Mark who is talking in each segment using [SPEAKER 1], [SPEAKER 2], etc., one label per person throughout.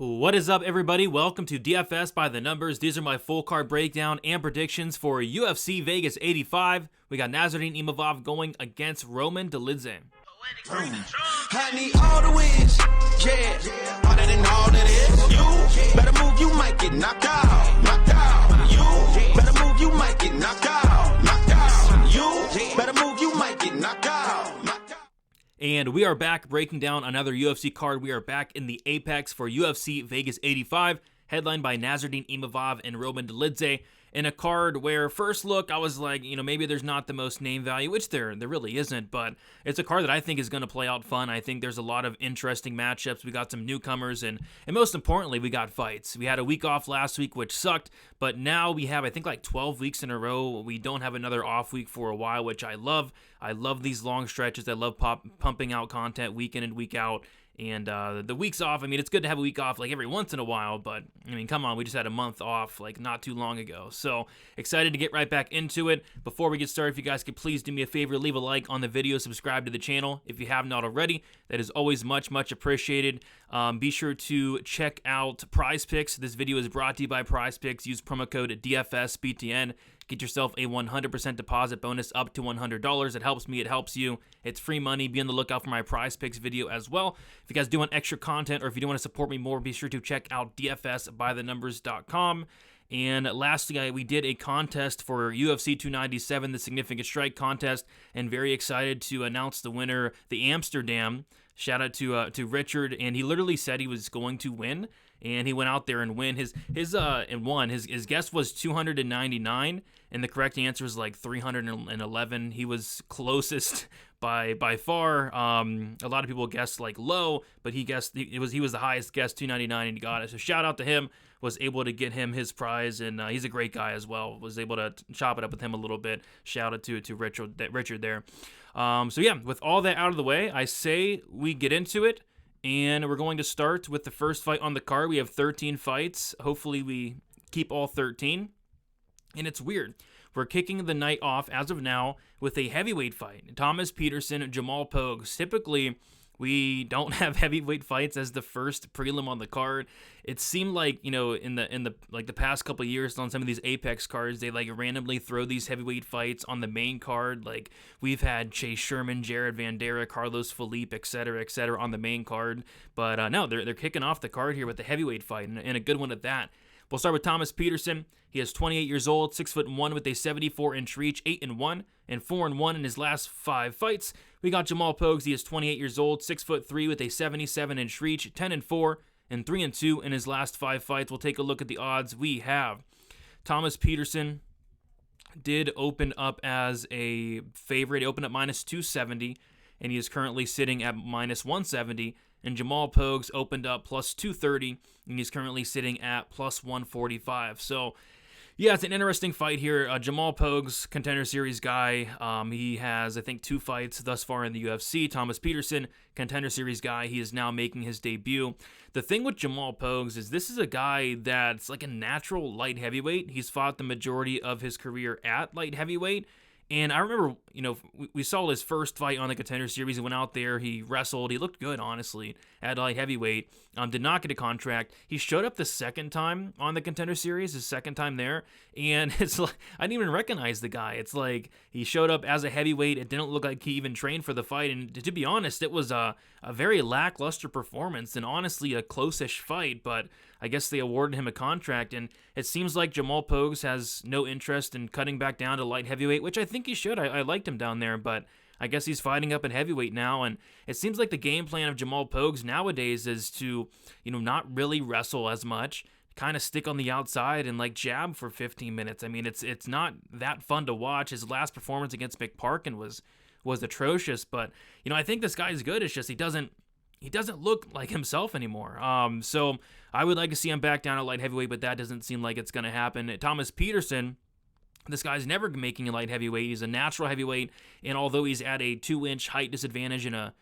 [SPEAKER 1] What is up, everybody? Welcome to DFS by the Numbers. These are my full card breakdown and predictions for UFC Vegas 85. We got Nassourdine Imavov going against Roman Dolidze.
[SPEAKER 2] I need all the wins, yeah. Harder than all that is. You better move, you might get knocked out. Knocked out. You better move, you might get knocked out. Knocked out. You better move, you might get knocked out. Knocked out.
[SPEAKER 1] And we are back breaking down another UFC card. We are back in the Apex for UFC Vegas 85, headlined by Nassourdine Imavov and Roman Dolidze. In a card where, first look, I was like, maybe there's not the most name value, which there really isn't, but it's a card that I think is going to play out fun. I think there's a lot of interesting matchups. We got some newcomers, and most importantly, we got fights. We had a week off last week, which sucked, but now we have, I think, like 12 weeks in a row. We don't have another off week for a while, which I love. I love these long stretches. I love pumping out content week in and week out. And the weeks off, it's good to have a week off like every once in a while, but come on, we just had a month off like not too long ago. So excited to get right back into it. Before we get started, if you guys could please do me a favor, leave a like on the video, subscribe to the channel if you have not already. That is always much appreciated. Be sure to check out Prize Picks. This video is brought to you by Prize Picks. Use promo code DFSBTN. Get yourself a 100% deposit bonus up to $100. It helps me, it helps you. It's free money. Be on the lookout for my Prize Picks video as well. If you guys do want extra content or if you do want to support me more, be sure to check out dfsbythenumbers.com. And lastly, we did a contest for UFC 297, the Significant Strike contest, and very excited to announce the winner, the Amsterdam. Shout out to Richard, and he literally said he was going to win, and he went out there and win. His guess was 299, and the correct answer was like 311. He was closest by far. A lot of people guessed like low, but he guessed he was the highest guess, 299, and he got it. So shout out to him. Was able to get him his prize, and he's a great guy as well. Was able to chop it up with him a little bit. Shout out to Richard there. So yeah, with all that out of the way, I say we get into it, and we're going to start with the first fight on the card. We have 13 fights. Hopefully we keep all 13. And it's weird. We're kicking the night off as of now with a heavyweight fight. Thomas Petersen, Jamal Pogues. Typically, we don't have heavyweight fights as the first prelim on the card. It seemed like, in the past couple of years on some of these Apex cards, they like randomly throw these heavyweight fights on the main card. Like we've had Chase Sherman, Jared Vanderaa, Carlos Felipe, etc., on the main card. But no, they're kicking off the card here with the heavyweight fight, and a good one at that. We'll start with Thomas Petersen. He is 28 years old, 6'1" with a 74-inch reach, 8-1, and 4-1 in his last 5 fights. We got Jamal Pogues. He is 28 years old, 6'3" with a 77-inch reach, 10-4, and 3-2 in his last 5 fights. We'll take a look at the odds we have. Thomas Petersen did open up as a favorite. He opened up minus 270, and he is currently sitting at minus 170. And Jamal Pogues opened up plus 230, and he's currently sitting at plus 145. So, yeah, it's an interesting fight here. Jamal Pogues, Contender Series guy. He has, I think, 2 fights thus far in the UFC. Thomas Petersen, Contender Series guy. He is now making his debut. The thing with Jamal Pogues is this is a guy that's like a natural light heavyweight. He's fought the majority of his career at light heavyweight. And I remember, we saw his first fight on the Contender Series. He went out there, he wrestled, he looked good, honestly, at light heavyweight. Did not get a contract. He showed up the second time on the Contender Series, his second time there, and it's like, I didn't even recognize the guy. It's like, he showed up as a heavyweight. It didn't look like he even trained for the fight, and to be honest, it was a very lackluster performance, and honestly, a close-ish fight, but I guess they awarded him a contract, and it seems like Jamal Pogues has no interest in cutting back down to light heavyweight, which I think he should. I liked him down there, but I guess he's fighting up in heavyweight now, and it seems like the game plan of Jamal Pogues nowadays is to, not really wrestle as much, kind of stick on the outside and like jab for 15 minutes. It's not that fun to watch. His last performance against McParkin was atrocious, but I think this guy's good. It's just he doesn't look like himself anymore. So I would like to see him back down at light heavyweight, but that doesn't seem like it's going to happen. Thomas Petersen, this guy's never making a light heavyweight. He's a natural heavyweight, and although he's at a 2-inch height disadvantage in a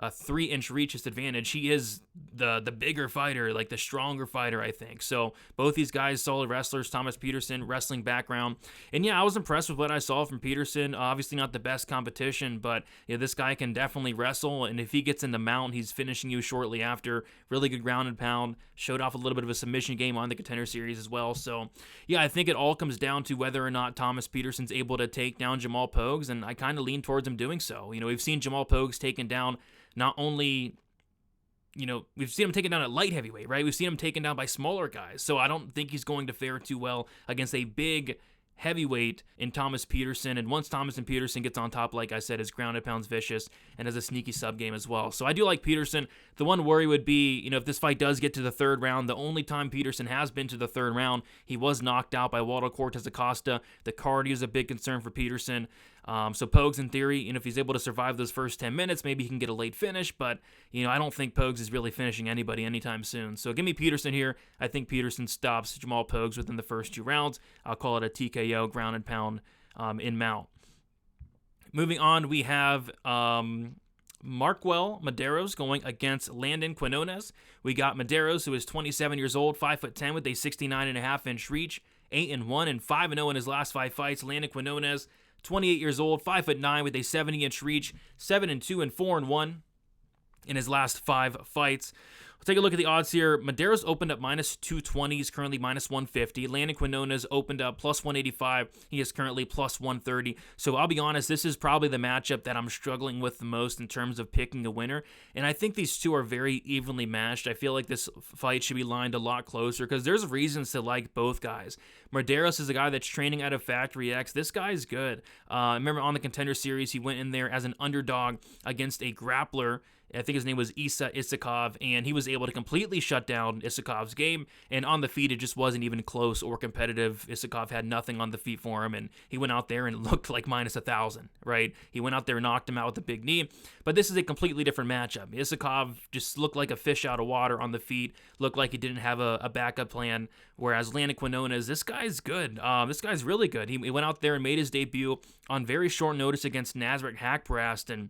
[SPEAKER 1] 3-inch reach disadvantage. He is the bigger fighter, like the stronger fighter, I think. So both these guys, solid wrestlers. Thomas Petersen, wrestling background. And yeah, I was impressed with what I saw from Petersen. Obviously not the best competition, but this guy can definitely wrestle. And if he gets in the mount, he's finishing you shortly after. Really good ground and pound. Showed off a little bit of a submission game on the Contender Series as well. So yeah, I think it all comes down to whether or not Thomas Petersen's able to take down Jamal Pogues, and I kind of lean towards him doing so. We've seen Jamal Pogues taken down not only, we've seen him taken down at light heavyweight, right? We've seen him taken down by smaller guys. So I don't think he's going to fare too well against a big heavyweight in Thomas Petersen. And once Thomas and Petersen gets on top, like I said, his ground and pound's vicious and has a sneaky sub game as well. So I do like Petersen. The one worry would be, if this fight does get to the third round, the only time Petersen has been to the third round, he was knocked out by Waldo Cortez Acosta. The cardio is a big concern for Petersen. So Pogues, in theory, if he's able to survive those first 10 minutes, maybe he can get a late finish, but, I don't think Pogues is really finishing anybody anytime soon. So give me Petersen here. I think Petersen stops Jamal Pogues within the first 2 rounds. I'll call it a TKO, ground and pound in mount. Moving on, we have Marquel Mederos going against Landon Quinones. We got Mederos, who is 27 years old, 5'10", with a 69.5-inch reach, 8-1 and 5-0 in his last 5 fights. Landon Quinones, 28 years old, 5'9", with a 70-inch reach, 7-2 and 4-1 in his last 5 fights. We'll take a look at the odds here. Mederos opened up minus 220. He's currently minus 150. Landon Quinones opened up plus 185. He is currently plus 130. So I'll be honest, this is probably the matchup that I'm struggling with the most in terms of picking a winner. And I think these two are very evenly matched. I feel like this fight should be lined a lot closer because there's reasons to like both guys. Mederos is a guy that's training out of Factory X. This guy is good. I remember on the Contender Series, he went in there as an underdog against a grappler. I think his name was Isa Isakov, and he was able to completely shut down Isakov's game, and on the feet, it just wasn't even close or competitive. Isakov had nothing on the feet for him, and he went out there and looked like minus 1,000, right? He went out there and knocked him out with a big knee, but this is a completely different matchup. Isakov just looked like a fish out of water on the feet, looked like he didn't have a backup plan, whereas Landon Quinones, this guy's good. This guy's really good. He went out there and made his debut on very short notice against Nasrat Haqparast, and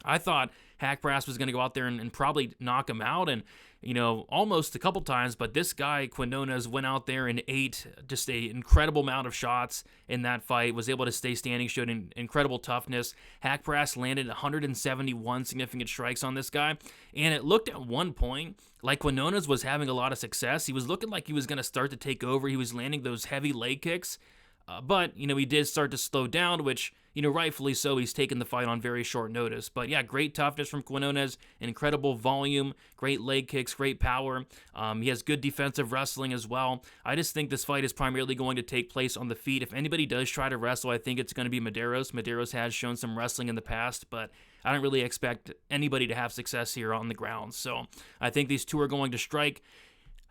[SPEAKER 1] I thought Haqparast was going to go out there and probably knock him out, and almost a couple times, but this guy Quinones went out there and ate just an incredible amount of shots in that fight, was able to stay standing, showed an incredible toughness. Haqparast landed 171 significant strikes on this guy, and it looked at one point like Quinones was having a lot of success. He was looking like he was going to start to take over. He was landing those heavy leg kicks, but he did start to slow down, which rightfully so. He's taken the fight on very short notice. But yeah, great toughness from Quinones, incredible volume, great leg kicks, great power. He has good defensive wrestling as well. I just think this fight is primarily going to take place on the feet. If anybody does try to wrestle, I think it's going to be Mederos. Mederos has shown some wrestling in the past, but I don't really expect anybody to have success here on the ground. So I think these two are going to strike.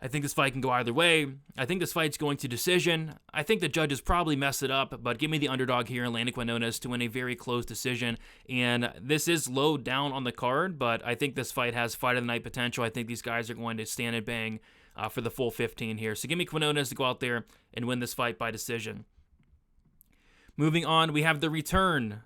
[SPEAKER 1] I think this fight can go either way. I think this fight's going to decision. I think the judges probably mess it up, but give me the underdog here in Landon Quinones to win a very close decision. And this is low down on the card, but I think this fight has fight of the night potential. I think these guys are going to stand and bang for the full 15 here. So give me Quinones to go out there and win this fight by decision. Moving on, we have the return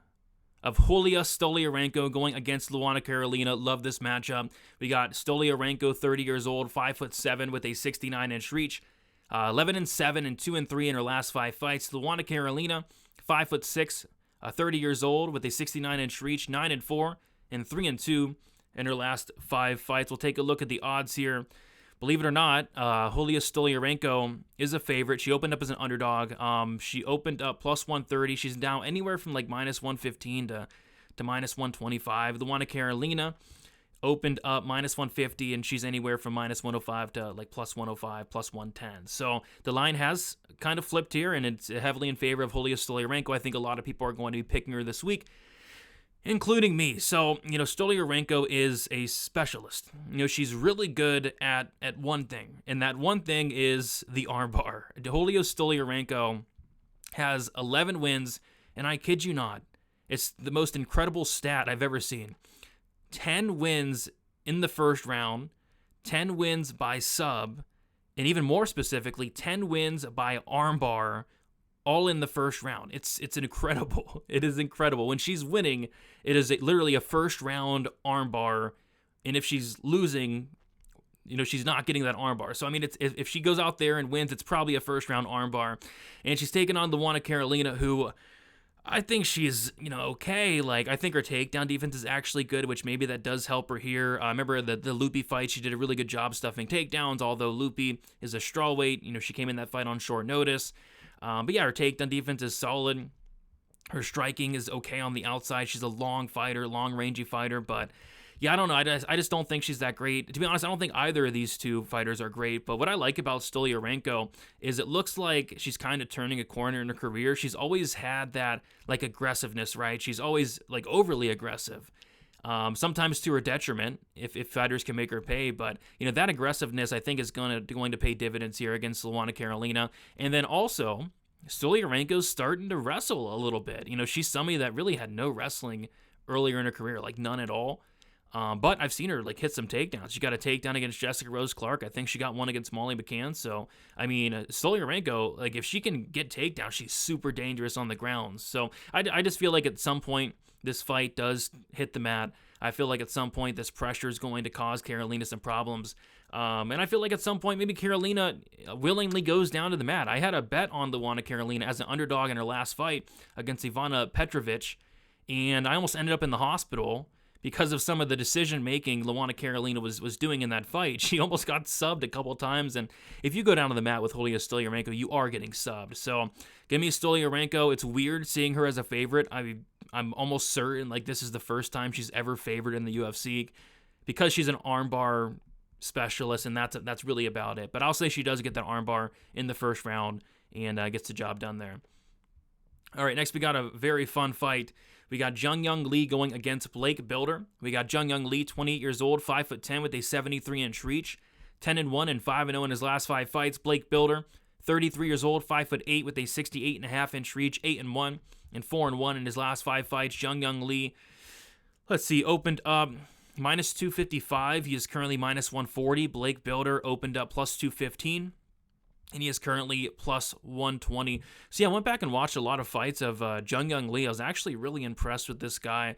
[SPEAKER 1] of Julija Stoliarenko going against Luana Carolina. Love this matchup. We got Stoliarenko, 30 years old, 5'7", with a 69-inch reach, 11-7 and 2-3 in her last 5 fights. Luana Carolina, 5'6", 30 years old, with a 69-inch reach, 9-4 and 3-2 in her last 5 fights. We'll take a look at the odds here. Believe it or not, Julija Stoliarenko is a favorite. She opened up as an underdog. She opened up plus 130. She's down anywhere from like minus 115 to minus 125. The Luana Carolina opened up minus 150, and she's anywhere from minus 105 to like plus 105, plus 110. So the line has kind of flipped here, and it's heavily in favor of Julija Stoliarenko. I think a lot of people are going to be picking her this week, including me. So, Stoliarenko is a specialist. She's really good at one thing, and that one thing is the armbar. Julija Stoliarenko has 11 wins, and I kid you not, it's the most incredible stat I've ever seen. 10 wins in the first round, 10 wins by sub, and even more specifically, 10 wins by armbar all in the first round. It's incredible. It is incredible. When she's winning, it is literally a first round armbar, and if she's losing, she's not getting that armbar. So I mean, if she goes out there and wins, it's probably a first round armbar, and she's taking on Luana Carolina, who I think she's, okay. Like, I think her takedown defense is actually good, which maybe that does help her here. I remember the Loopy fight, she did a really good job stuffing takedowns, although Loopy is a strawweight. She came in that fight on short notice. But yeah, her takedown defense is solid. Her striking is okay on the outside. She's a long fighter, long-rangey fighter, but yeah, I don't know. I just don't think she's that great. To be honest, I don't think either of these two fighters are great. But what I like about Stoliarenko is it looks like she's kind of turning a corner in her career. She's always had that like aggressiveness, right? She's always like overly aggressive. Sometimes to her detriment, if fighters can make her pay. But that aggressiveness, I think, is going to pay dividends here against Luana Carolina. And then also, Stoliarenko's starting to wrestle a little bit. She's somebody that really had no wrestling earlier in her career, like none at all. But I've seen her like hit some takedowns. She got a takedown against Jessica Rose Clark. I think she got one against Molly McCann. So, I mean, Stoliarenko, like if she can get takedowns, she's super dangerous on the ground. So I just feel like at some point this fight does hit the mat. I feel like at some point this pressure is going to cause Carolina some problems. And I feel like at some point maybe Carolina willingly goes down to the mat. I had a bet on Luana Carolina as an underdog in her last fight against Ivana Petrovich, and I almost ended up in the hospital because of some of the decision-making Luana Carolina was doing in that fight. She almost got subbed a couple times, and if you go down to the mat with Julija Stoliarenko, you are getting subbed. So give me Stoliarenko. It's weird seeing her as a favorite. I'm almost certain like this is the first time she's ever favored in the UFC because she's an armbar specialist, and that's really about it. But I'll say she does get that armbar in the first round and gets the job done there. All right, next we got a very fun fight. We got Jeong Lee going against Blake Bilder. We got Jeong Lee, 28 years old, 5'10", with a 73-inch reach, 10-1 and 5-0 in his last 5 fights. Blake Bilder, 33 years old, 5'8", with a 68.5-inch reach, 8-1 and 4-1 in his last 5 fights. Jeong Lee, let's see, opened up minus 255. He is currently minus 140. Blake Bilder opened up plus 215. And he is currently plus 120. So yeah, I went back and watched a lot of fights of Jeong Lee. I was actually really impressed with this guy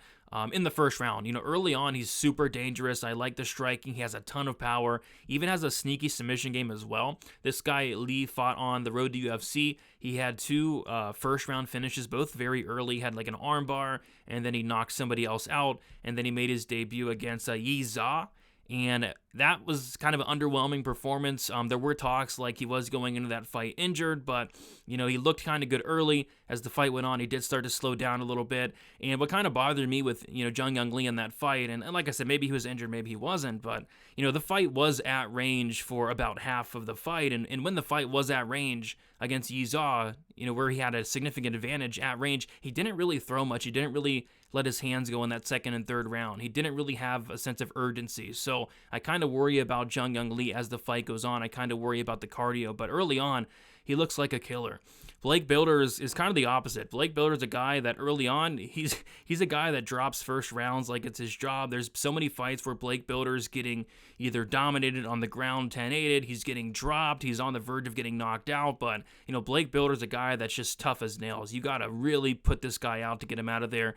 [SPEAKER 1] in the first round. Early on, he's super dangerous. I like the striking. He has a ton of power. Even has a sneaky submission game as well. This guy, Lee, fought on the road to UFC. He had 2 first-round finishes, both very early. He had like an armbar, and then he knocked somebody else out. And then he made his debut against Yi Zha. And that was kind of an underwhelming performance. There were talks like he was going into that fight injured, but, he looked kind of good early. As the fight went on, he did start to slow down a little bit. And what kind of bothered me with, Jeong Lee in that fight, and like I said, maybe he was injured, maybe he wasn't, but, the fight was at range for about half of the fight. And when the fight was at range against Yi Zha, where he had a significant advantage at range, he didn't really throw much. He didn't really let his hands go in that second and third round. He didn't really have a sense of urgency. So I kind of worry about Jeong Lee as the fight goes on. I kind of worry about the cardio, but early on, he looks like a killer. Blake Bilder is kind of the opposite. Blake Bilder is a guy that early on, he's a guy that drops first rounds like it's his job. There's so many fights where Blake Bilder is getting either dominated on the ground, 10-8'd, he's getting dropped, he's on the verge of getting knocked out, but, Blake Bilder is a guy that's just tough as nails. You got to really put this guy out to get him out of there.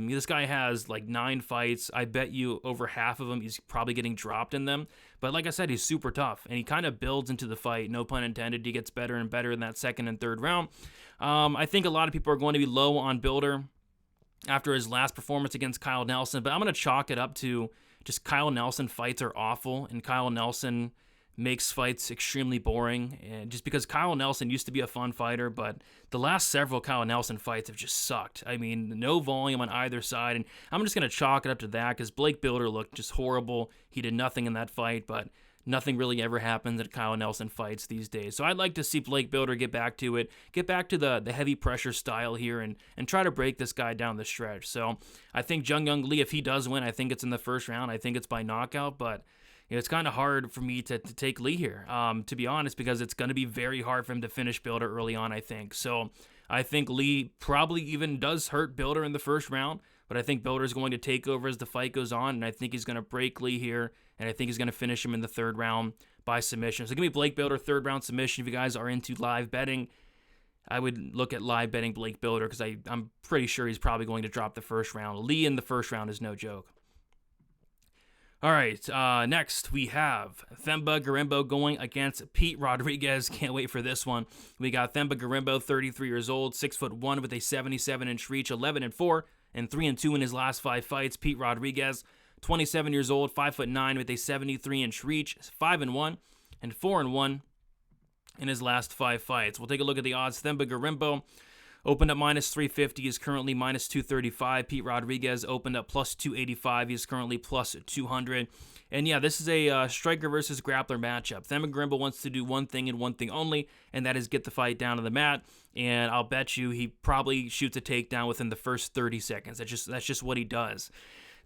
[SPEAKER 1] This guy has like 9 fights. I bet you over half of them, he's probably getting dropped in them. But like I said, he's super tough, and he kind of builds into the fight, no pun intended. He gets better and better in that second and third round. I think a lot of people are going to be low on Bilder after his last performance against Kyle Nelson, but I'm going to chalk it up to just Kyle Nelson fights are awful, and Kyle Nelson makes fights extremely boring, and just because Kyle Nelson used to be a fun fighter, but the last several Kyle Nelson fights have just sucked. I mean, no volume on either side, and I'm just going to chalk it up to that because Blake Bilder looked just horrible. He did nothing in that fight, but nothing really ever happens at Kyle Nelson fights these days. So I'd like to see Blake Bilder get back to it, get back to the heavy pressure style here and try to break this guy down the stretch. So I think Jeong Lee, if he does win, I think it's in the first round. I think it's by knockout, but it's kind of hard for me to take Lee here, to be honest, because it's going to be very hard for him to finish Bilder early on, I think. So I think Lee probably even does hurt Bilder in the first round, but I think Bilder is going to take over as the fight goes on, and I think he's going to break Lee here, and I think he's going to finish him in the third round by submission. So give me Blake Bilder, third round submission if you guys are into live betting. I would look at live betting Blake Bilder because I'm pretty sure he's probably going to drop the first round. Lee in the first round is no joke. All right, next we have Themba Gorimbo going against Pete Rodriguez. Can't wait for this one. We got Themba Gorimbo, 33 years old, 6'1" with a 77-inch reach, 11-4, and 3-2 in his last 5 fights. Pete Rodriguez, 27 years old, 5'9" with a 73-inch reach, 5-1, and 4-1 in his last 5 fights. We'll take a look at the odds. Themba Gorimbo opened up minus 350, is currently minus 235. Pete Rodriguez opened up plus 285. He is currently plus 200. And yeah, this is a striker versus grappler matchup. Themba Gorimbo wants to do one thing and one thing only, and that is get the fight down to the mat. And I'll bet you he probably shoots a takedown within the first 30 seconds. That's just what he does.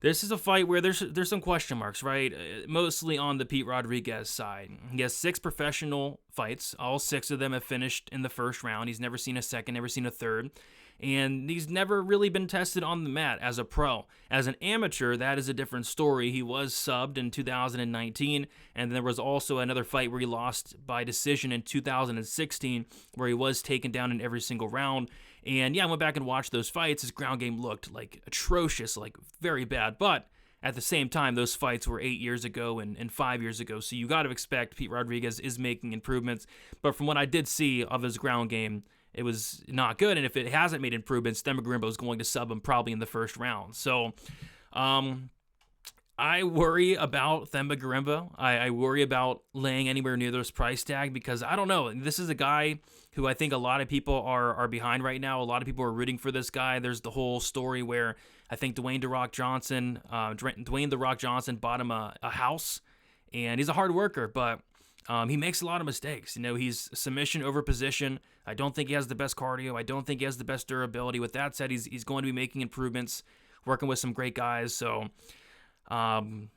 [SPEAKER 1] This is a fight where there's some question marks, right? Mostly on the Pete Rodriguez side. He has 6 professional fights. All 6 of them have finished in the first round. He's never seen a second, never seen a third. And he's never really been tested on the mat as a pro. As an amateur, that is a different story. He was subbed in 2019, and there was also another fight where he lost by decision in 2016, where he was taken down in every single round. And yeah, I went back and watched those fights. His ground game looked like atrocious, like very bad. But at the same time, those fights were 8 years ago and 5 years ago. So you got to expect Pete Rodriguez is making improvements. But from what I did see of his ground game, it was not good. And if it hasn't made improvements, Themba Gorimbo is going to sub him probably in the first round. So I worry about Themba Gorimbo. I worry about laying anywhere near this price tag because I don't know. This is a guy who I think a lot of people are behind right now. A lot of people are rooting for this guy. There's the whole story where I think Dwayne The Rock Johnson bought him a house, and he's a hard worker, but he makes a lot of mistakes. You know, he's submission over position. I don't think he has the best cardio. I don't think he has the best durability. With that said, he's going to be making improvements, working with some great guys. So I'm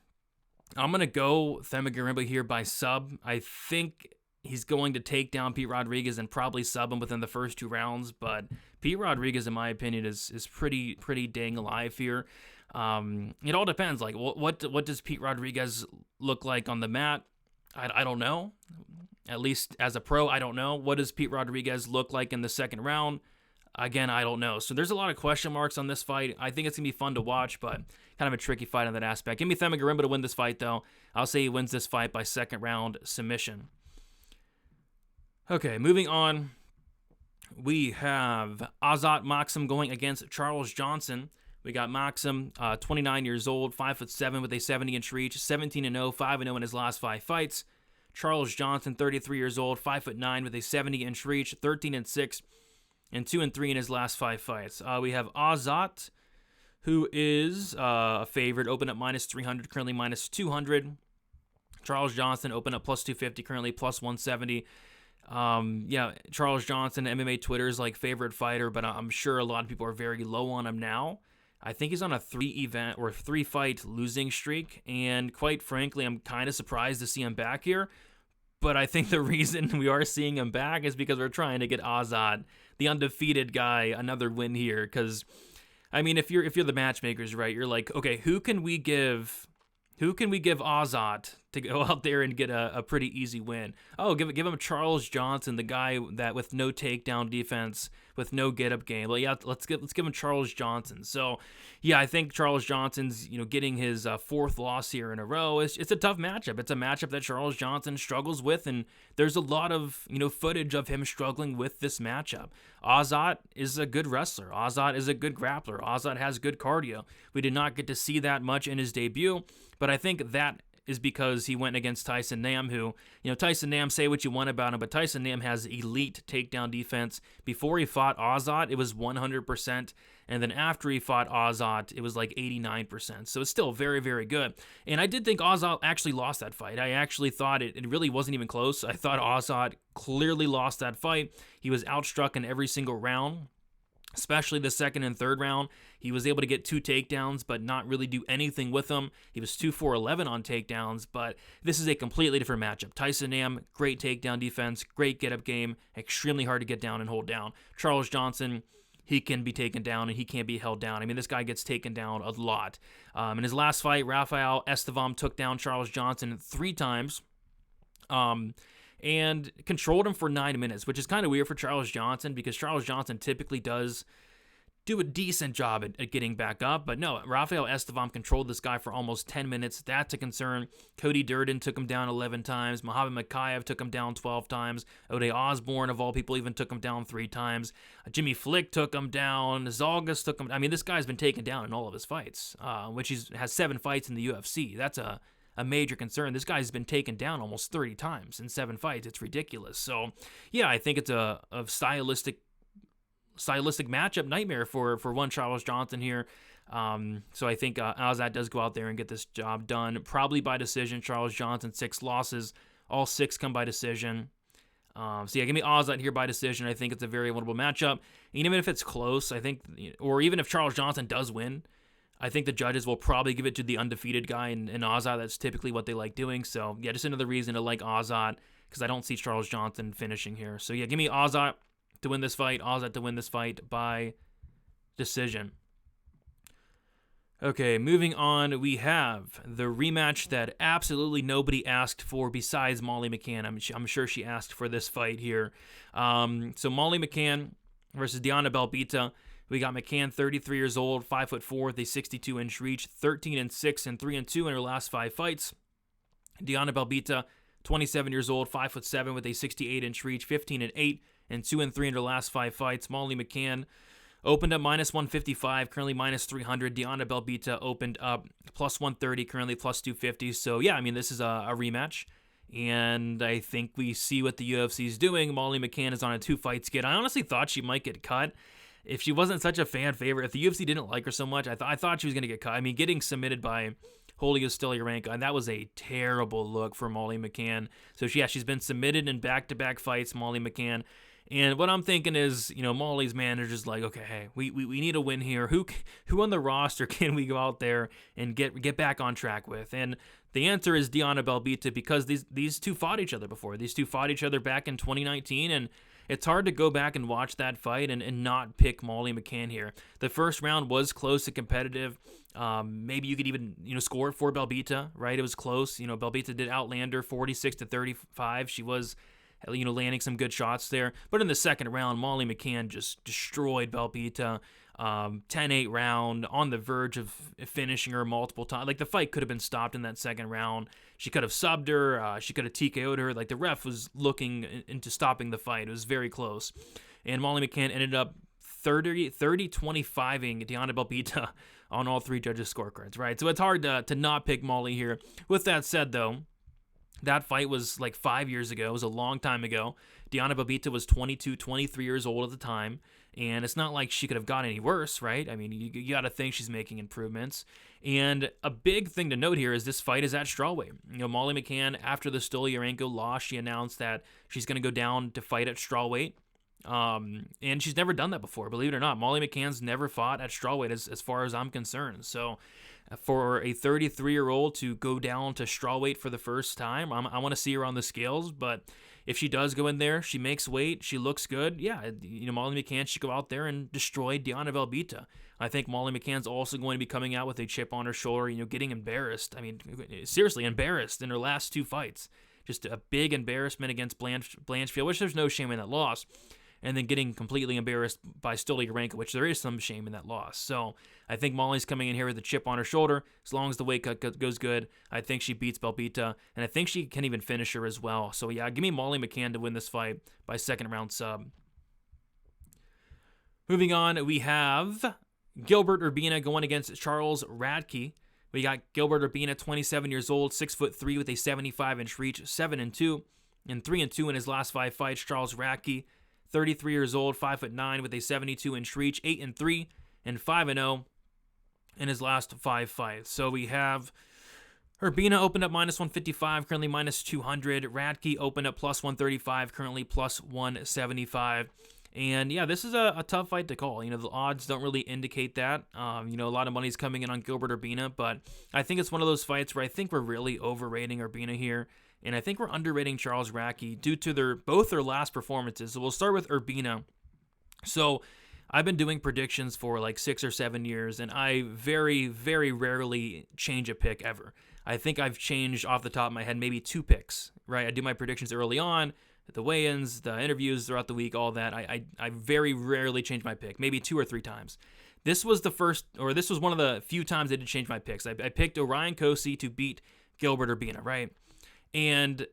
[SPEAKER 1] going to go Themba Gorimbo here by sub. I think he's going to take down Pete Rodriguez and probably sub him within the first 2 rounds. But Pete Rodriguez, in my opinion, is pretty dang alive here. It all depends. Like, what does Pete Rodriguez look like on the mat? I don't know. At least as a pro, I don't know. What does Pete Rodriguez look like in the second round? Again, I don't know. So there's a lot of question marks on this fight. I think it's going to be fun to watch, but kind of a tricky fight on that aspect. Give me Themba Gorimbo to win this fight, though. I'll say he wins this fight by second round submission. Okay, moving on. We have Azat Maksum going against Charles Johnson. We got Maksum, 29 years old, 5'7" with a 70-inch reach, 17-0, 5-0 in his last 5 fights. Charles Johnson, 33 years old, 5'9" with a 70-inch reach, 13-6, and 2-3 in his last 5 fights. We have Azat, who is a favorite, opened up minus 300, currently minus 200. Charles Johnson opened up plus 250, currently plus 170. Charles Johnson, MMA Twitter is like favorite fighter, but I'm sure a lot of people are very low on him now. I think he's on a 3-fight losing streak, and quite frankly, I'm kind of surprised to see him back here. But I think the reason we are seeing him back is because we're trying to get Azat, the undefeated guy, another win here. Because, I mean, if you're the matchmakers, right, you're like, okay, who can we give Azat to go out there and get a pretty easy win? Oh, give him Charles Johnson, the guy that with no takedown defense, with no get-up game. Well, yeah, let's give him Charles Johnson. So, yeah, I think Charles Johnson's getting his 4th loss here in a row. It's a tough matchup. It's a matchup that Charles Johnson struggles with, and there's a lot of footage of him struggling with this matchup. Azat is a good wrestler. Azat is a good grappler. Azat has good cardio. We did not get to see that much in his debut, but I think that is because he went against Tyson Nam, who, Tyson Nam, say what you want about him, but Tyson Nam has elite takedown defense. Before he fought Azat, it was 100%, and then after he fought Azat, it was like 89%. So it's still very, very good. And I did think Azat actually lost that fight. I actually thought it really wasn't even close. I thought Azat clearly lost that fight. He was outstruck in every single round, especially the second and third round. He was able to get 2 takedowns, but not really do anything with them. He was 2-for-11 on takedowns, but this is a completely different matchup. Tyson Nam, great takedown defense, great get-up game, extremely hard to get down and hold down. Charles Johnson, he can be taken down and he can't be held down. I mean, this guy gets taken down a lot. In his last fight, Rafael Estevam took down Charles Johnson 3 times. and controlled him for 9 minutes, which is kind of weird for Charles Johnson because Charles Johnson typically does do a decent job at getting back up. But no, Rafael Estevam controlled this guy for almost 10 minutes. That's a concern. Cody Durden took him down 11 times. Mohamed Makayev took him down 12 times. Ode Osborne, of all people, even took him down 3 times. Jimmy Flick took him down. Zalgas took him. I mean, this guy's been taken down in all of his fights, which has 7 fights in the UFC. That's a major concern. This guy's been taken down almost 30 times in 7 fights. It's ridiculous. So, yeah, I think it's a stylistic matchup nightmare for one Charles Johnson here. So I think Azat does go out there and get this job done, probably by decision. Charles Johnson, 6 losses, all 6 come by decision. So yeah, give me Azat here by decision. I think it's a very winnable matchup. And even if it's close, I think, or even if Charles Johnson does win, I think the judges will probably give it to the undefeated guy in Azat. That's typically what they like doing. So yeah, just another reason to like Azat, because I don't see Charles Johnson finishing here. So yeah, give me Azat to win this fight, Azat to win this fight by decision. Okay, moving on, we have the rematch that absolutely nobody asked for besides Molly McCann. I'm sure she asked for this fight here. So Molly McCann versus Diana Belbita. We got McCann, 33 years old, 5'4", with a 62-inch reach, 13-6 and 3-2 in her last 5 fights. Diana Belbita, 27 years old, 5'7", with a 68-inch reach, 15-8 and 2-3 in her last 5 fights. Molly McCann opened up -155, currently -300. Diana Belbita opened up +130, currently +250. So yeah, I mean, this is a rematch, and I think we see what the UFC is doing. Molly McCann is on a 2-fight skid. I honestly thought she might get cut if she wasn't such a fan favorite. If the UFC didn't like her so much, I thought she was going to get cut. I mean, getting submitted by Julija Stoliarenko, and that was a terrible look for Molly McCann. So she's been submitted in back-to-back fights, Molly McCann. And what I'm thinking is, Molly's manager's like, okay, hey, we need a win here. Who on the roster can we go out there and get back on track with? And the answer is Diana Belbita, because these two fought each other before. These two fought each other back in 2019, and it's hard to go back and watch that fight and not pick Molly McCann here. The first round was close and competitive. Maybe you could even score it for Belbita, right? It was close. Belbita did outland her 46-35. She was landing some good shots there. But in the second round, Molly McCann just destroyed Belbita. 10-8 round, on the verge of finishing her multiple times. Like, the fight could have been stopped in that second round. She could have subbed her. She could have TKO'd her. Like, the ref was looking into stopping the fight. It was very close. And Molly McCann ended up 30-25ing Diana Belbita on all 3 judges' scorecards, right? So it's hard to not pick Molly here. With that said, though, that fight was like 5 years ago. It was a long time ago. Diana Belbita was 22, 23 years old at the time, and it's not like she could have gotten any worse, right? I mean, you got to think she's making improvements. And a big thing to note here is this fight is at strawweight. Molly McCann, after the Stoliarenko loss, she announced that she's going to go down to fight at strawweight. And she's never done that before, believe it or not. Molly McCann's never fought at strawweight as far as I'm concerned. So for a 33-year-old to go down to strawweight for the first time, I want to see her on the scales. But if she does go in there, she makes weight, she looks good. Yeah, Molly McCann should go out there and destroy Diana Belbita. I think Molly McCann's also going to be coming out with a chip on her shoulder, getting embarrassed. I mean, seriously, embarrassed in her last 2 fights. Just a big embarrassment against Blanchfield, which there's no shame in that loss. And then getting completely embarrassed by Stoliarenko, which there is some shame in that loss. So I think Molly's coming in here with a chip on her shoulder. As long as the weight cut goes good, I think she beats Belbita, and I think she can even finish her as well. So yeah, give me Molly McCann to win this fight by second round sub. Moving on, we have Gilbert Urbina going against Charles Radtke. We got Gilbert Urbina, 27 years old, 6'3" with a 75-inch reach, 7-2 and 3-2 in his last 5 fights. Charles Radtke, 33 years old, 5'9" with a 72-inch reach, 8-3 and 5-0 in his last 5 fights. So we have Urbina opened up -155, currently -200. Radtke opened up +135, currently +175. And yeah, this is a tough fight to call. The odds don't really indicate that. A lot of money's coming in on Gilbert Urbina, but I think it's one of those fights where I think we're really overrating Urbina here. And I think we're underrating Charles Radtke due to both their last performances. So we'll start with Urbina. So I've been doing predictions for like 6 or 7 years, and I very, very rarely change a pick ever. I think I've changed off the top of my head maybe 2 picks, right? I do my predictions early on, the weigh-ins, the interviews throughout the week, all that. I very rarely change my pick, maybe 2 or 3 times. This was one of the few times I did change my picks. I picked Orion Cosce to beat Gilbert Urbina, right? And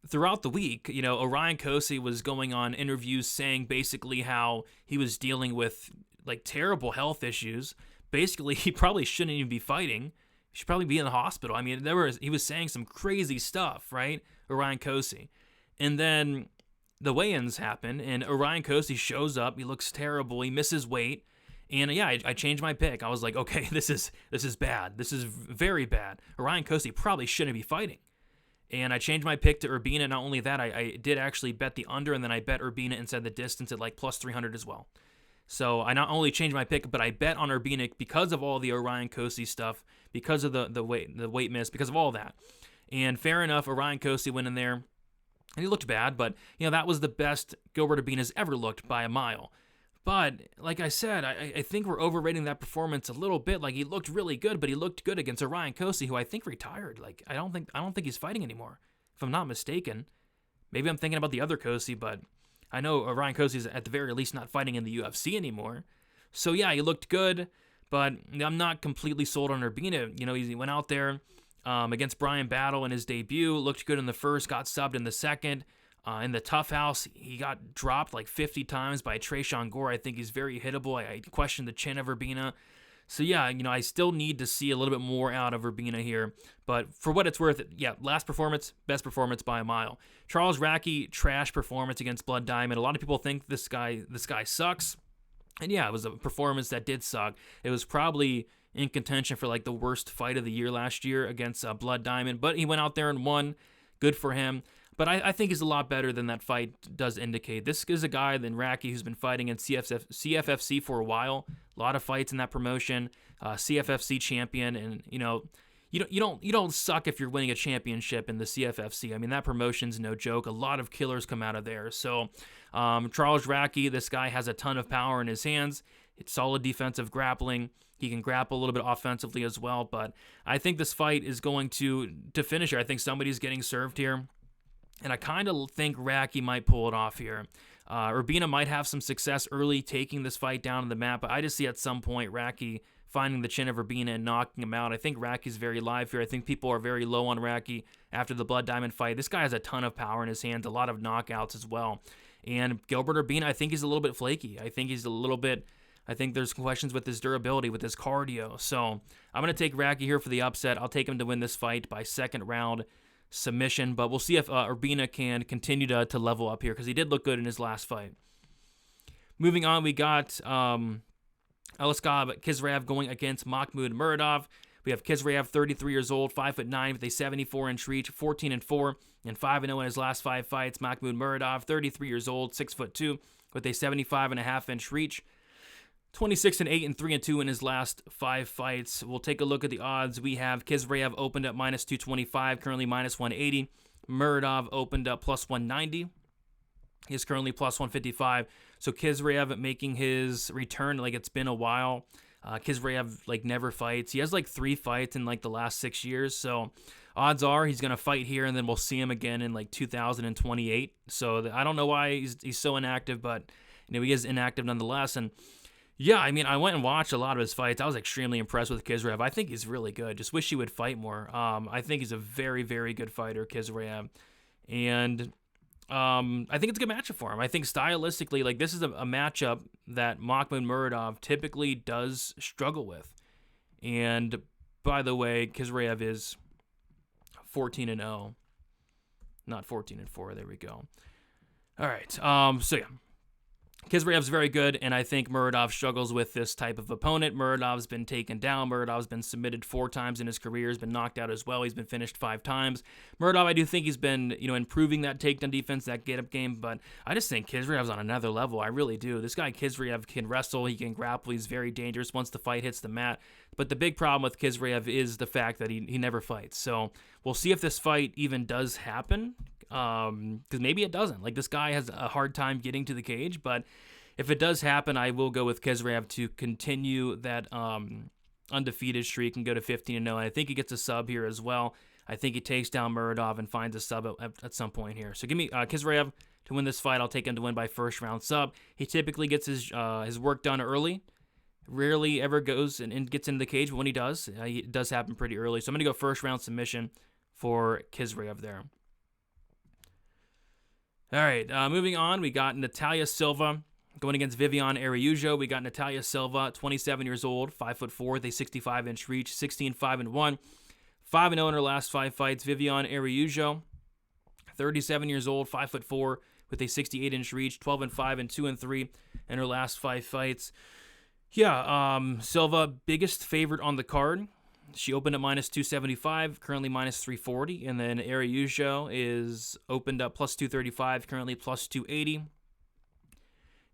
[SPEAKER 1] throughout the week, Orion Cosce was going on interviews saying basically how he was dealing with like terrible health issues. Basically, he probably shouldn't even be fighting. He should probably be in the hospital. I mean, he was saying some crazy stuff, right? Orion Cosce. And then the weigh-ins happen, and Orion Cosce shows up. He looks terrible. He misses weight. And yeah, I changed my pick. I was like, okay, this is bad. This is very bad. Orion Cosce probably shouldn't be fighting. And I changed my pick to Urbina. Not only that, I did actually bet the under, and then I bet Urbina inside the distance at like plus 300 as well. So I not only changed my pick, but I bet on Urbina because of all the Orion Cosce stuff, because of the weight miss, because of all that. And fair enough, Orion Cosce went in there, and he looked bad, but that was the best Gilbert Urbina's ever looked by a mile. But like I said, I think we're overrating that performance a little bit. Like, he looked really good, but he looked good against Orion Cosce, who I think retired. Like, I don't think he's fighting anymore, if I'm not mistaken. Maybe I'm thinking about the other Cosce, but I know Orion Cosce is at the very least not fighting in the UFC anymore. So yeah, he looked good, but I'm not completely sold on Urbina. He went out there against Brian Battle in his debut, looked good in the first, got subbed in the second. In the Tough House, he got dropped like 50 times by Tresean Gore. I think he's very hittable. I question the chin of Urbina. So yeah, I still need to see a little bit more out of Urbina here. But for what it's worth, yeah, last performance, best performance by a mile. Charles Radtke, trash performance against Blood Diamond. A lot of people think this guy sucks. And yeah, it was a performance that did suck. It was probably in contention for like the worst fight of the year last year against Blood Diamond. But he went out there and won. Good for him. But I think he's a lot better than that fight does indicate. This is a guy than Radtke who's been fighting in CFFC for a while. A lot of fights in that promotion. CFFC champion, and you don't suck if you're winning a championship in the CFFC. I mean, that promotion's no joke. A lot of killers come out of there. So Charles Radtke, this guy has a ton of power in his hands. It's solid defensive grappling. He can grapple a little bit offensively as well. But I think this fight is going to finish here. I think somebody's getting served here. And I kind of think Radtke might pull it off here. Urbina might have some success early taking this fight down to the mat, but I just see at some point Radtke finding the chin of Urbina and knocking him out. I think Radtke's very live here. I think people are very low on Radtke after the Blood Diamond fight. This guy has a ton of power in his hands, a lot of knockouts as well. And Gilbert Urbina, I think he's a little bit flaky. I think there's questions with his durability, with his cardio. So I'm going to take Radtke here for the upset. I'll take him to win this fight by second round submission, but we'll see if Urbina can continue to level up here, because he did look good in his last fight. Moving on, we got Aliaskhab Khizriev going against Makhmud Muradov. We have Khizriev, 33 years old, 5'9", with a 74-inch reach, 14-4, and 5-0 in his last 5 fights. Makhmud Muradov, 33 years old, 6'2", with a 75.5-inch reach, 26-8 and 3-2 in his last 5 fights. We'll take a look at the odds. We have Khizriev opened up minus 225, currently minus 180. Muradov opened up plus 190. He's currently plus 155. So Khizriev making his return, like it's been a while. Khizriev like never fights. He has like 3 fights in like the last 6 years. So odds are he's gonna fight here, and then we'll see him again in like 2028. So I don't know why he's so inactive, but he is inactive nonetheless. And yeah, I mean, I went and watched a lot of his fights. I was extremely impressed with Khizriev. I think he's really good. Just wish he would fight more. I think he's a very, very good fighter, Khizriev. And I think it's a good matchup for him. I think stylistically, like, this is a matchup that Makhmud Muradov typically does struggle with. And by the way, Khizriev is 14-0, not 14-4. There we go. All right. So yeah. Khizriev's very good, and I think Muradov struggles with this type of opponent. Muradov's been taken down. Muradov's been submitted 4 times in his career. He's been knocked out as well. He's been finished 5 times. Muradov, I do think he's been, improving that takedown defense, that get-up game, but I just think Khizriev's on another level. I really do. This guy Khizriev can wrestle. He can grapple. He's very dangerous once the fight hits the mat. But the big problem with Khizriev is the fact that he never fights. So we'll see if this fight even does happen. Because maybe it doesn't. Like, this guy has a hard time getting to the cage, but if it does happen, I will go with Khizriev to continue that undefeated streak and go to 15-0. I think he gets a sub here as well. I think he takes down Muradov and finds a sub at some point here. So give me Khizriev to win this fight. I'll take him to win by first round sub. He typically gets his work done early. Rarely ever goes and gets into the cage, but when he does, it does happen pretty early. So I'm going to go first round submission for Khizriev there. All right, moving on, we got Natalia Silva going against Viviane Araujo. We got Natalia Silva, 27 years old, 5'4", with a 65-inch reach, 16-5-1, 5-0 in her last 5 fights. Viviane Araujo, 37 years old, 5'4", with a 68-inch reach, 12-5 and 2-3 in her last 5 fights. Yeah, Silva, biggest favorite on the card. She opened at minus 275, currently minus 340, and then Araujo is opened up plus 235, currently plus 280.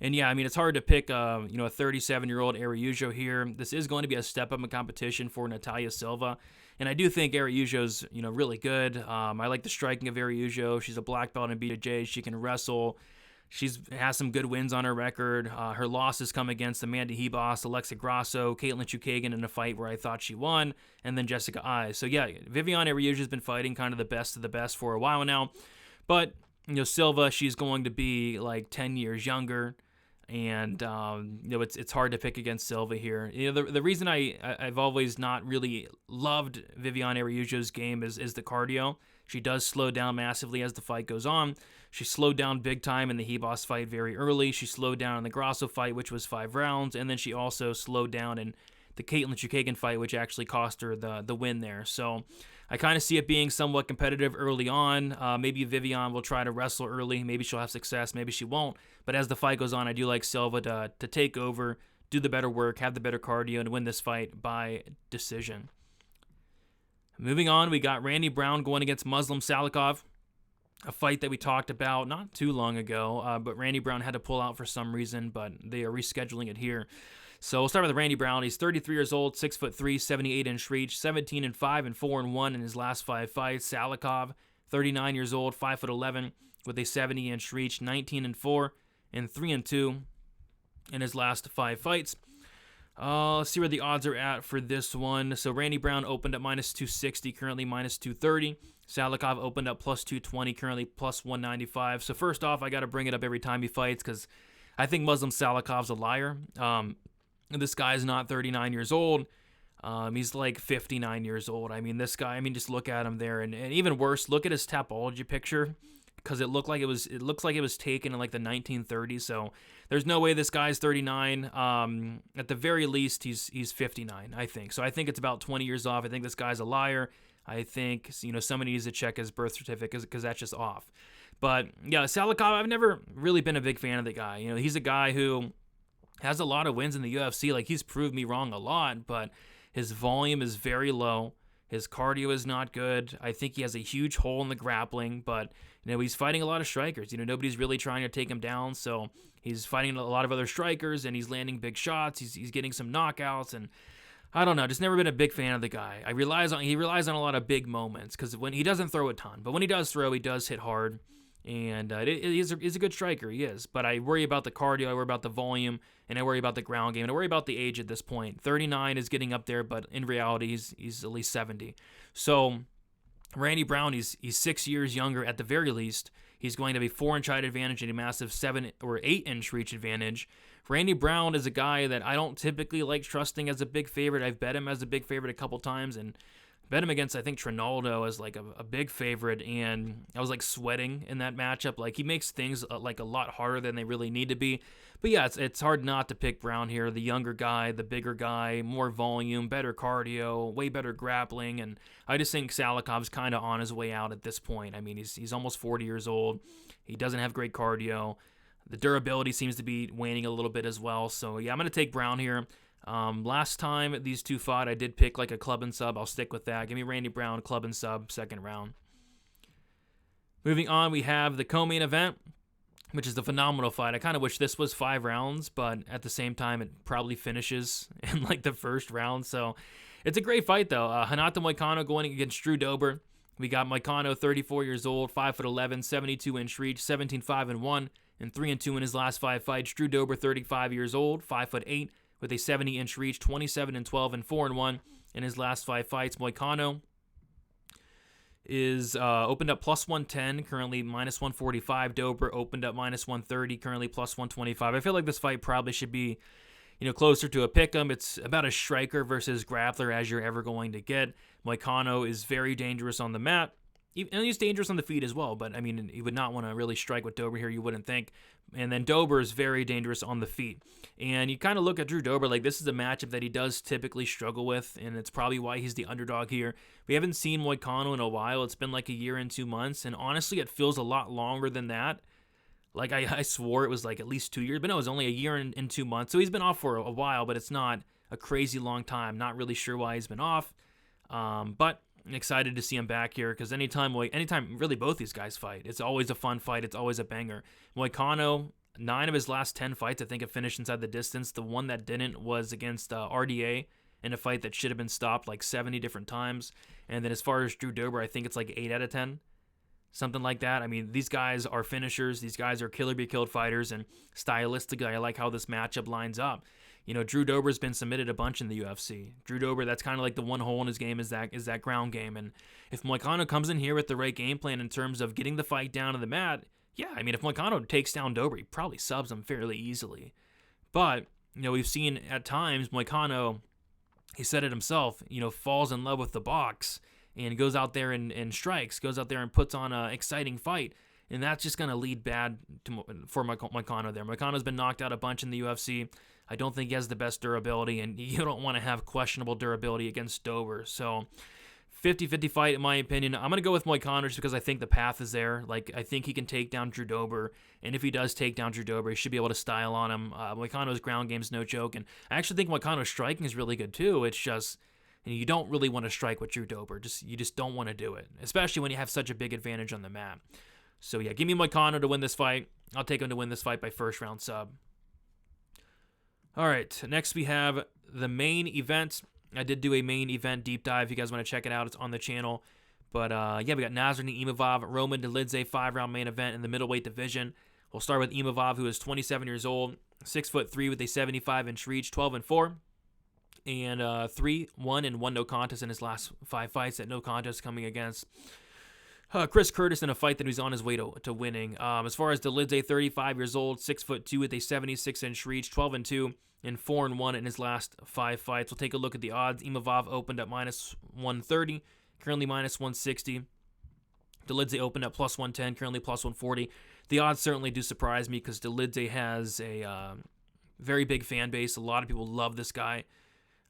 [SPEAKER 1] And yeah, I mean, it's hard to pick, a 37-year-old Araujo here. This is going to be a step up in competition for Natalia Silva, and I do think Araujo's, really good. I like the striking of Araujo. She's a black belt in BJJ. She can wrestle. She has some good wins on her record. Her losses come against Amanda Hebos, Alexa Grasso, Caitlin Chukagian in a fight where I thought she won, and then Jessica Ai. So yeah, Viviane Araujo has been fighting kind of the best of the best for a while now. But, Silva, she's going to be like 10 years younger. And, it's hard to pick against Silva here. The reason I've always not really loved Viviane Araujo's game is the cardio. She does slow down massively as the fight goes on. She slowed down big time in the Hebos fight very early. She slowed down in the Grasso fight, which was 5 rounds. And then she also slowed down in the Caitlin Chukagian fight, which actually cost her the win there. So I kind of see it being somewhat competitive early on. Maybe Viviane will try to wrestle early. Maybe she'll have success. Maybe she won't. But as the fight goes on, I do like Silva to take over, do the better work, have the better cardio, and win this fight by decision. Moving on, we got Randy Brown going against Muslim Salikhov, a fight that we talked about not too long ago, but Randy Brown had to pull out for some reason, but they are rescheduling it here. So we'll start with Randy Brown. He's 33 years old, 6'3", 78-inch reach, 17-5 and 4-1 in his last 5 fights. Salikhov, 39 years old, 5'11", with a 70-inch reach, 19-4 and 3-2 in his last 5 fights. Let's see where the odds are at for this one. So Randy Brown opened at minus 260, currently minus 230. Salikhov opened up plus 220, currently plus 195. So first off, I got to bring it up every time he fights because I think Muslim Salikhov's a liar. This guy's not 39 years old. He's like 59 years old. I mean, this guy, just look at him there. And even worse, look at his Tapology picture because it looks like it was taken in like the 1930s. So there's no way this guy's 39. At the very least, he's 59, I think. So I think it's about 20 years off. I think this guy's a liar. I think, somebody needs to check his birth certificate because that's just off. But yeah, Salikhov, I've never really been a big fan of the guy. He's a guy who has a lot of wins in the UFC. Like, he's proved me wrong a lot, but his volume is very low. His cardio is not good. I think he has a huge hole in the grappling, but, he's fighting a lot of strikers. Nobody's really trying to take him down, so he's fighting a lot of other strikers, and he's landing big shots. He's getting some knockouts, and I don't know, just never been a big fan of the guy. He relies on a lot of big moments, because when he doesn't throw a ton, but when he does throw, he does hit hard. And he's a good striker, he is. But I worry about the cardio, I worry about the volume, and I worry about the ground game, and I worry about the age at this point. 39 is getting up there, but in reality, he's at least 70. So Randy Brown, he's 6 years younger at the very least. He's going to have a 4-inch height advantage and a massive 7 or 8-inch reach advantage. Randy Brown is a guy that I don't typically like trusting as a big favorite. I've bet him as a big favorite a couple times, and bet him against, I think, Trinaldo as like a big favorite, and I was like sweating in that matchup. Like, he makes things like a lot harder than they really need to be. But yeah, it's hard not to pick Brown here. The younger guy, the bigger guy, more volume, better cardio, way better grappling, and I just think Salikhov's kind of on his way out at this point. He's almost 40 years old. He doesn't have great cardio. The durability seems to be waning a little bit as well. So yeah, I'm going to take Brown here. Last time these two fought, I did pick like a club and sub. I'll stick with that. Give me Randy Brown, club and sub, second round. Moving on, we have the co-main event, which is the phenomenal fight. I kind of wish this was 5 rounds, but at the same time, it probably finishes in like the first round. So it's a great fight though. Renato Moicano going against Drew Dober. We got Moicano, 34 years old, 5'11", 72-inch reach, 17-5-1 and 3-2 in his last 5 fights. Drew Dober, 35 years old, 5'8", with a 70-inch reach, 27-12 and 4-1 in his last 5 fights. Moicano is opened up plus 110, currently minus 145. Dober opened up minus 130, currently plus 125. I feel like this fight probably should be, closer to a pick'em. It's about a striker versus grappler as you're ever going to get. Moicano is very dangerous on the mat. And he's dangerous on the feet as well, but I mean, he would not want to really strike with Dober here, you wouldn't think. And then Dober is very dangerous on the feet. And you kind of look at Drew Dober like this is a matchup that he does typically struggle with, and it's probably why he's the underdog here. We haven't seen Moicano in a while. It's been like a year and 2 months, and honestly, it feels a lot longer than that. Like, I swore it was like at least 2 years, but no, it was only a year and 2 months. So he's been off for a while, but it's not a crazy long time. Not really sure why he's been off, but I'm excited to see him back here because anytime really both these guys fight, it's always a fun fight. It's always a banger. Moicano, 9 of his last 10 fights, I think, have finished inside the distance. The one that didn't was against RDA in a fight that should have been stopped like 70 different times. And then as far as Drew Dober, I think it's like 8 out of 10. Something like that. I mean, these guys are finishers. These guys are killer-be-killed fighters, and stylistically, I like how this matchup lines up. Drew Dober's been submitted a bunch in the UFC. Drew Dober, that's kind of like the one hole in his game is that ground game. And if Moicano comes in here with the right game plan in terms of getting the fight down to the mat, yeah, I mean, if Moicano takes down Dober, he probably subs him fairly easily. But, we've seen at times Moicano, he said it himself, falls in love with the box and goes out there and strikes, goes out there and puts on an exciting fight. And that's just going to lead bad for Moicano there. Moicano's been knocked out a bunch in the UFC. I don't think he has the best durability, and you don't want to have questionable durability against Dober. So 50-50 fight, in my opinion. I'm going to go with Moicano just because I think the path is there. Like, I think he can take down Drew Dober, and if he does take down Drew Dober, he should be able to style on him. Moicano's ground game's no joke, and I actually think Moicano's striking is really good too. It's just, you don't really want to strike with Drew Dober. You just don't want to do it, especially when you have such a big advantage on the mat. So yeah, give me Moicano to win this fight. I'll take him to win this fight by first round sub. All right, next we have the main event. I did do a main event deep dive. If you guys want to check it out, it's on the channel. But yeah, we got Nassourdine Imavov, Roman Dolidze, 5-round main event in the middleweight division. We'll start with Imavov, who is 27 years old, 6'3" with a 75-inch reach, 12-4, and 3-1 and 1 no contest in his last 5 fights. That no contest coming against Chris Curtis in a fight that he's on his way to winning. As far as Dolidze, 35 years old, 6'2" with a 76-inch reach, 12-2 and 4-1 in his last 5 fights. We'll take a look at the odds. Imavov opened at minus 130, currently minus 160. Dolidze opened at plus 110, currently plus 140. The odds certainly do surprise me because Dolidze has a very big fan base. A lot of people love this guy.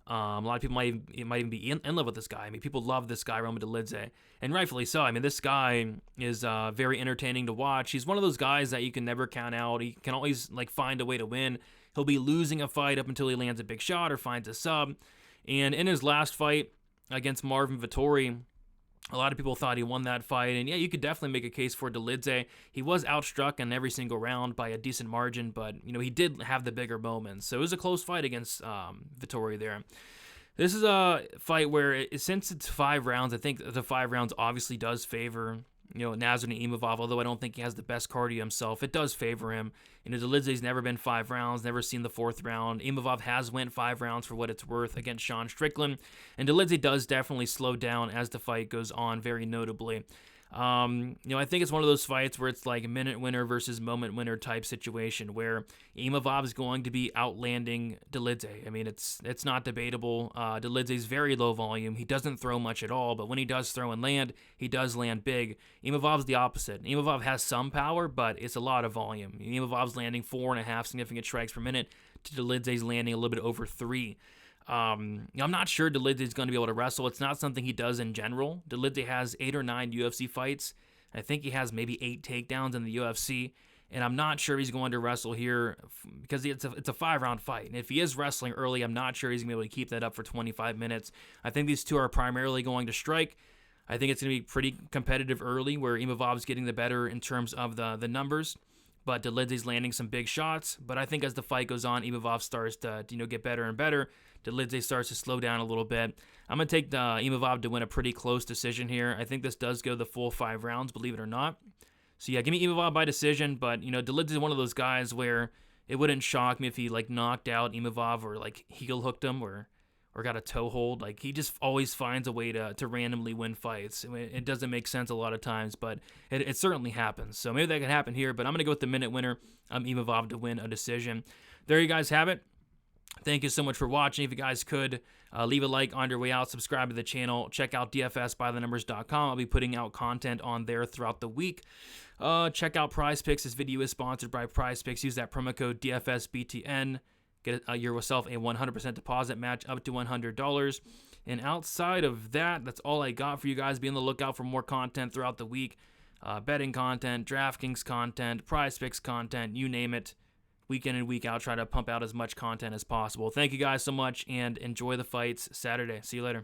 [SPEAKER 1] A lot of people might even be in love with this guy. I mean, people love this guy, Roman Dolidze, and rightfully so. I mean, this guy is very entertaining to watch. He's one of those guys that you can never count out. He can always find a way to win. He'll be losing a fight up until he lands a big shot or finds a sub. And in his last fight against Marvin Vettori, a lot of people thought he won that fight, and yeah, you could definitely make a case for Dolidze. He was outstruck in every single round by a decent margin, but he did have the bigger moments. So it was a close fight against Vettori there. This is a fight where, since it's 5 rounds, I think the 5 rounds obviously does favor Nassourdine Imavov, although I don't think he has the best cardio himself. It does favor him. Dolidze's never been 5 rounds, never seen the 4th round. Imavov has went 5 rounds for what it's worth against Sean Strickland, and Dolidze does definitely slow down as the fight goes on, very notably. I think it's one of those fights where it's like a minute winner versus moment winner type situation where Imavov is going to be outlanding Dolidze. I mean, it's not debatable. Dolidze's very low volume. He doesn't throw much at all, but when he does throw and land, he does land big. Imavov's the opposite. Imavov has some power, but it's a lot of volume. Imavov's landing 4.5 significant strikes per minute to Dolidze's landing a little bit over 3. I'm not sure Dolidze is going to be able to wrestle. It's not something he does in general. Dolidze has 8 or 9 UFC fights. I think he has maybe 8 takedowns in the UFC, and I'm not sure he's going to wrestle here because it's a 5-round fight. And if he is wrestling early, I'm not sure he's going to be able to keep that up for 25 minutes. I think these two are primarily going to strike. I think it's going to be pretty competitive early where Imavov's getting the better in terms of the numbers, but Dolidze's landing some big shots. But I think as the fight goes on, Imavov starts to get better and better. Dolidze starts to slow down a little bit. I'm going to take Imavov to win a pretty close decision here. I think this does go the full 5 rounds, believe it or not. So yeah, give me Imavov by decision, but you know, Dolidze is one of those guys where it wouldn't shock me if he like knocked out Imavov or like heel hooked him or got a toe hold. Like he just always finds a way to randomly win fights. I mean, it doesn't make sense a lot of times, but it certainly happens. So maybe that could happen here, but I'm gonna go with the minute winner, Imavov to win a decision. There you guys have it. Thank you so much for watching. If you guys could leave a like on your way out, subscribe to the channel, check out dfsbythenumbers.com. I'll be putting out content on there throughout the week. Check out Prize Picks. This video is sponsored by Prize Picks. Use that promo code DFSBTN. Get yourself a 100% deposit match up to $100. And outside of that, that's all I got for you guys. Be on the lookout for more content throughout the week. Betting content, DraftKings content, Prize Picks content, you name it. Week in and week out, try to pump out as much content as possible. Thank you guys so much, and enjoy the fights Saturday. See you later.